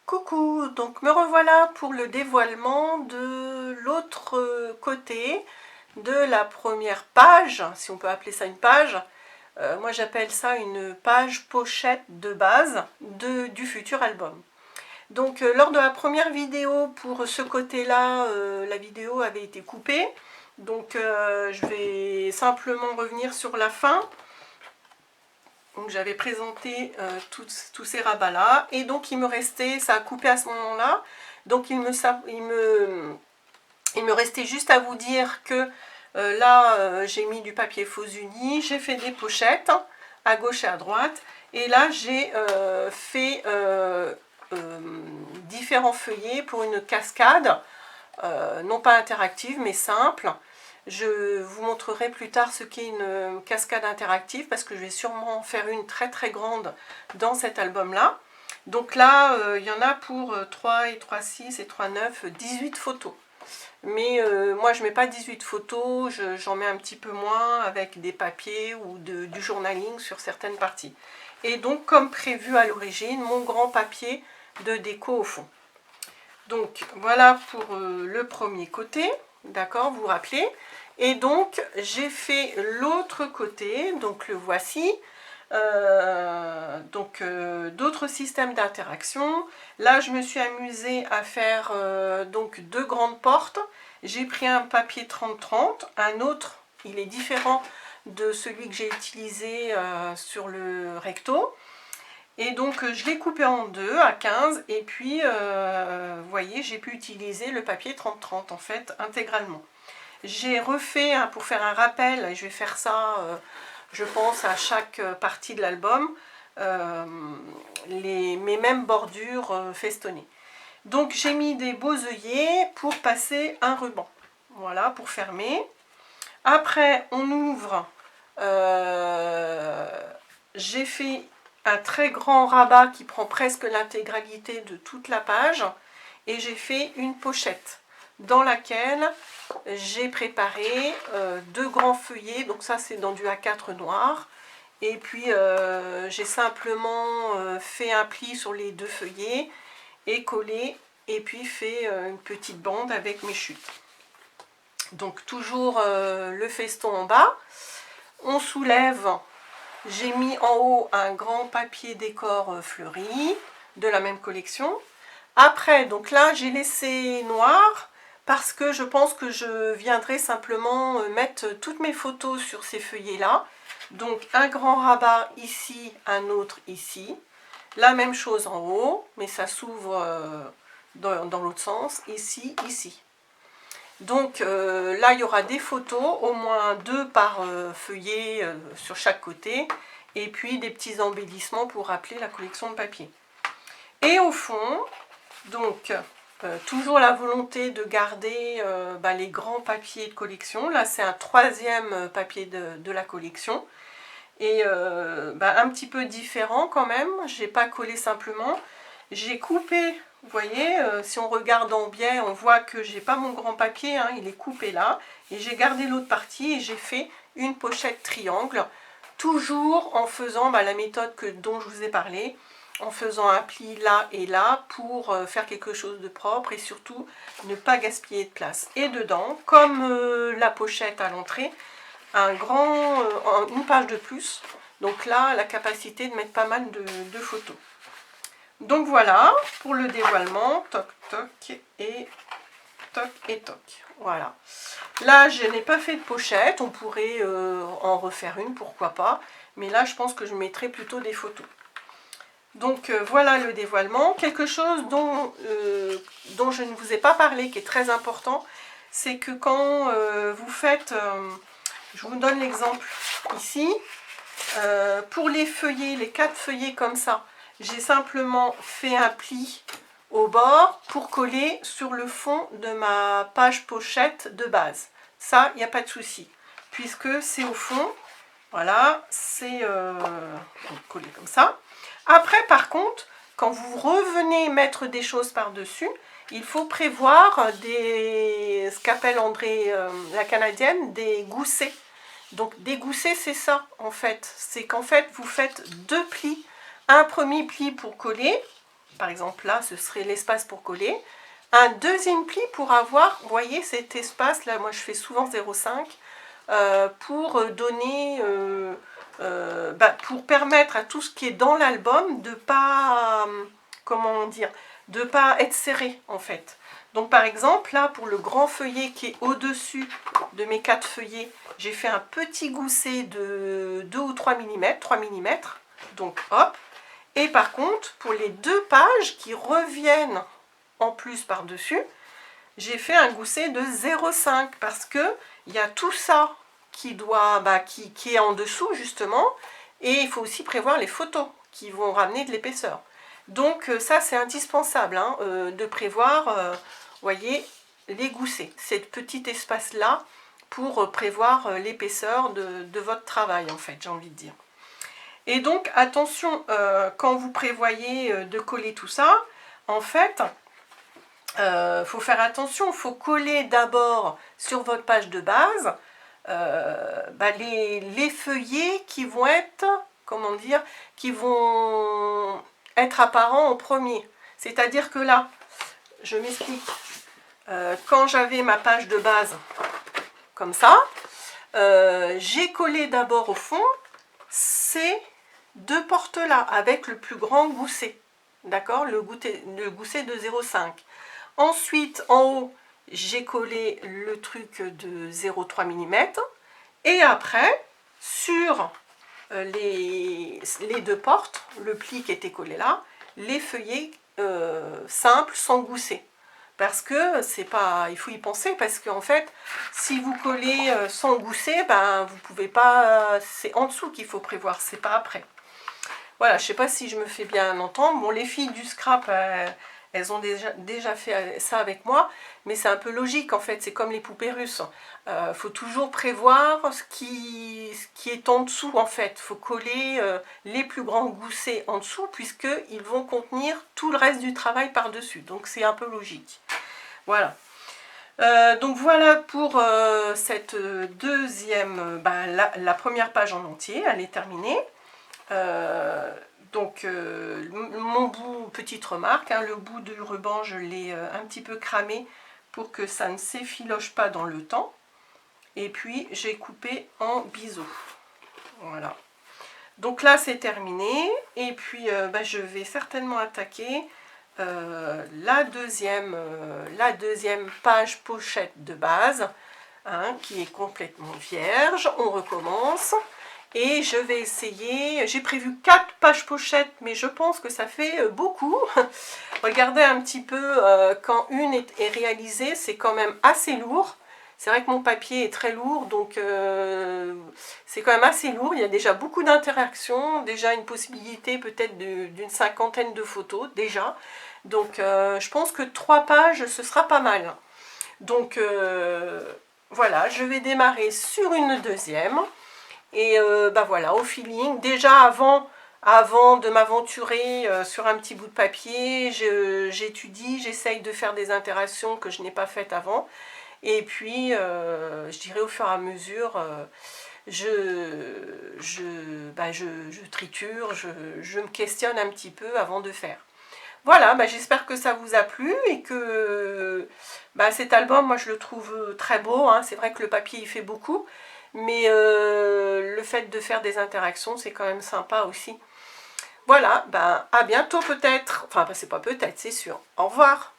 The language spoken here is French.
Coucou, donc me revoilà pour le dévoilement de l'autre côté de la première page, si on peut appeler ça une page. Moi j'appelle ça une page pochette de base du futur album. Donc lors de la première vidéo pour ce côté-là, la vidéo avait été coupée. Donc je vais simplement revenir sur la fin. Donc j'avais présenté tous ces rabats-là, et donc il me restait, ça a coupé à ce moment-là, donc il me restait juste à vous dire que là j'ai mis du papier faux uni, j'ai fait des pochettes à gauche et à droite, et là j'ai fait différents feuillets pour une cascade, non pas interactive mais simple. Je vous montrerai plus tard ce qu'est une cascade interactive parce que je vais sûrement en faire une très très grande dans cet album là. Donc là il y en a pour 3 et 3, 6 et 3, 9, 18 photos. Mais moi je mets pas 18 photos, j'en mets un petit peu moins avec des papiers ou du journaling sur certaines parties. Et donc comme prévu à l'origine, mon grand papier de déco au fond. Donc voilà pour le premier côté, d'accord, vous vous rappelez. Et donc j'ai fait l'autre côté, donc le voici. D'autres systèmes d'interaction. Là je me suis amusée à faire donc deux grandes portes. J'ai pris un papier 30-30, un autre, il est différent de celui que j'ai utilisé sur le recto. Et donc je l'ai coupé en deux à 15, et puis vous voyez, j'ai pu utiliser le papier 30-30 en fait intégralement. J'ai refait pour faire un rappel, et je vais faire ça je pense à chaque partie de l'album, mes mêmes bordures festonnées. Donc j'ai mis des beaux œillets pour passer un ruban, voilà, pour fermer. Après on ouvre, j'ai fait un très grand rabat qui prend presque l'intégralité de toute la page, et j'ai fait une pochette dans laquelle j'ai préparé deux grands feuillets. Donc ça c'est dans du A4 noir, et puis j'ai simplement fait un pli sur les deux feuillets et collé, et puis fait une petite bande avec mes chutes. Donc toujours le feston en bas, on soulève. J'ai mis en haut un grand papier décor fleuri de la même collection. Après, donc là, j'ai laissé noir parce que je pense que je viendrai simplement mettre toutes mes photos sur ces feuillets-là. Donc un grand rabat ici, un autre ici. La même chose en haut, mais ça s'ouvre dans l'autre sens, ici, ici. Donc là il y aura des photos, au moins deux par feuillet sur chaque côté, et puis des petits embellissements pour rappeler la collection de papier. Et au fond, donc toujours la volonté de garder les grands papiers de collection. Là c'est un troisième papier de la collection, et un petit peu différent quand même. J'ai pas collé simplement, j'ai coupé. Vous voyez, si on regarde en biais, on voit que j'ai pas mon grand papier, hein, il est coupé là. Et j'ai gardé l'autre partie et j'ai fait une pochette triangle, toujours en faisant la méthode dont je vous ai parlé, en faisant un pli là et là pour faire quelque chose de propre et surtout ne pas gaspiller de place. Et dedans, comme la pochette à l'entrée, une page de plus. Donc là, la capacité de mettre pas mal de photos. Donc voilà, pour le dévoilement, toc toc et toc et toc. Voilà. Là, je n'ai pas fait de pochette, on pourrait en refaire une, pourquoi pas. Mais là, je pense que je mettrai plutôt des photos. Donc voilà le dévoilement. Quelque chose dont je ne vous ai pas parlé, qui est très important, c'est que quand vous faites, je vous donne l'exemple ici, pour les feuillets, les 4 feuillets comme ça, j'ai simplement fait un pli au bord pour coller sur le fond de ma page pochette de base. Ça, il n'y a pas de souci, puisque c'est au fond. Voilà, c'est collé comme ça. Après, par contre, quand vous revenez mettre des choses par-dessus, il faut prévoir ce qu'appelle André la Canadienne, des goussets. Donc des goussets, c'est ça en fait. C'est qu'en fait, vous faites deux plis. Un premier pli pour coller, Par exemple, là, ce serait l'espace pour coller. Un deuxième pli pour avoir, vous voyez, cet espace, là, moi je fais souvent 0,5, pour donner, pour permettre à tout ce qui est dans l'album de pas, comment dire, de pas être serré, en fait. Donc, par exemple, là, pour le grand feuillet qui est au-dessus de mes 4 feuillets, j'ai fait un petit gousset de 2 ou 3 mm, 3 mm, donc hop. Et par contre, pour les 2 pages qui reviennent en plus par-dessus, j'ai fait un gousset de 0,5 parce que il y a tout ça qui doit, qui est en dessous justement, et il faut aussi prévoir les photos qui vont ramener de l'épaisseur. Donc ça c'est indispensable hein, de prévoir, voyez, les goussets, ce petit espace là pour prévoir l'épaisseur de votre travail en fait, j'ai envie de dire. Et donc attention, quand vous prévoyez de coller tout ça, en fait, faut faire attention, il faut coller d'abord sur votre page de base les feuillets qui vont être, comment dire, qui vont être apparents en premier. C'est-à-dire que là, je m'explique, quand j'avais ma page de base comme ça, j'ai collé d'abord au fond ces 2 portes-là avec le plus grand gousset, d'accord, le gousset de 0,5. Ensuite, en haut, j'ai collé le truc de 0,3 mm. Et après, sur les 2 portes, le pli qui était collé là, les feuillets simples sans gousset. Parce que c'est pas, il faut y penser, parce qu'en fait, si vous collez sans gousset, vous pouvez pas, c'est en dessous qu'il faut prévoir, c'est pas après. Voilà, je ne sais pas si je me fais bien entendre. Bon, les filles du scrap, elles ont déjà fait ça avec moi, mais c'est un peu logique en fait, c'est comme les poupées russes. Faut toujours prévoir ce qui est en dessous en fait. Il faut coller les plus grands goussets en dessous, puisqu'ils vont contenir tout le reste du travail par-dessus. Donc c'est un peu logique. Voilà. Donc voilà pour cette deuxième, la première page en entier, elle est terminée. Mon bout, petite remarque, hein, le bout du ruban je l'ai un petit peu cramé pour que ça ne s'effiloche pas dans le temps, et puis j'ai coupé en biseau. Voilà, donc là c'est terminé, et puis je vais certainement attaquer la deuxième page pochette de base, hein, qui est complètement vierge. On recommence. Et je vais essayer, j'ai prévu 4 pages pochettes, mais je pense que ça fait beaucoup. Regardez un petit peu, quand une est réalisée, c'est quand même assez lourd. C'est vrai que mon papier est très lourd, donc c'est quand même assez lourd. Il y a déjà beaucoup d'interactions, déjà une possibilité peut-être d'une 50aine de photos, déjà. Donc je pense que 3 pages, ce sera pas mal. Donc voilà, je vais démarrer sur une deuxième. Et voilà, au feeling, déjà avant de m'aventurer sur un petit bout de papier, j'étudie, j'essaye de faire des interactions que je n'ai pas faites avant. Et puis, je dirais au fur et à mesure, je triture, je me questionne un petit peu avant de faire. Voilà, j'espère que ça vous a plu et que cet album, moi je le trouve très beau, hein. C'est vrai que le papier il fait beaucoup, mais le fait de faire des interactions, c'est quand même sympa aussi. Voilà, à bientôt peut-être, enfin c'est pas peut-être, c'est sûr. Au revoir.